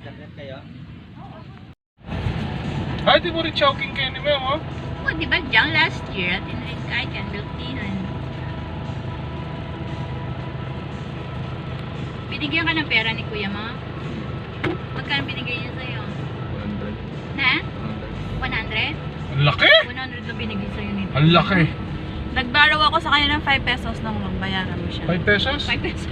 Nag-internet kayo? Ay, di mo rin choking kayo ni Memo? O, di ba dyan last year at inrin kahit yan, milk teahan. Binigyan ka ng pera ni kuya mo? Magkano binigay niya sa'yo? 100. Ha? 100? Ang laki! 100 na binigay sa'yo nito. Ang laki! Nagborrow ako sa kanya ng 5 pesos nang magbayaran mo siya. 5 pesos? 5 pesos.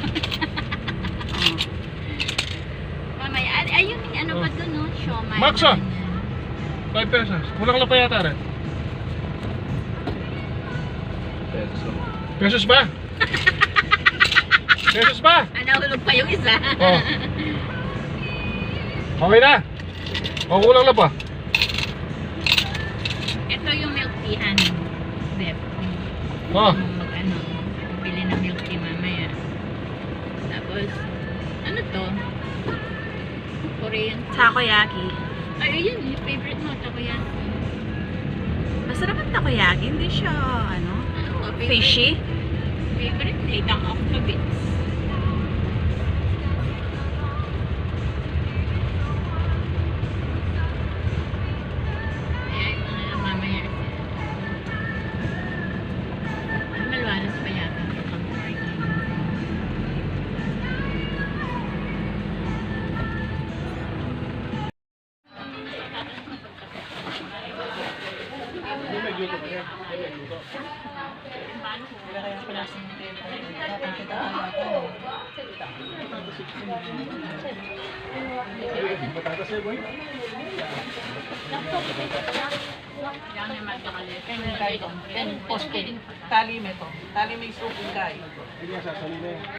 Mamaya, ayun yung ano pa doon, no? Siomay. Max, ah! 5 pesos. Kulang lang pa yata rin. Pesos ba? Pesos ba? Nahulog pa yung isa. Oh. Okay na? O kulang lang pa? Ito yung milk teahan. Beb. Oh. Mag-ano, bili ng milk tea mamaya. Tapos, ano to? Korean. Takoyaki. Ay, yun, yung favorite mo, takoyaki. Masarap ang takoyaki. Hindi siya, ano, Oh, favorite- fishy. Favorite day, ang octobits. Kaya yung mga mamaya. Malwalas pa yata. Ang morning. Yan yung magkakalit. Tali mo ito. Tali may supong kayo. Hindi nga sasali na yun.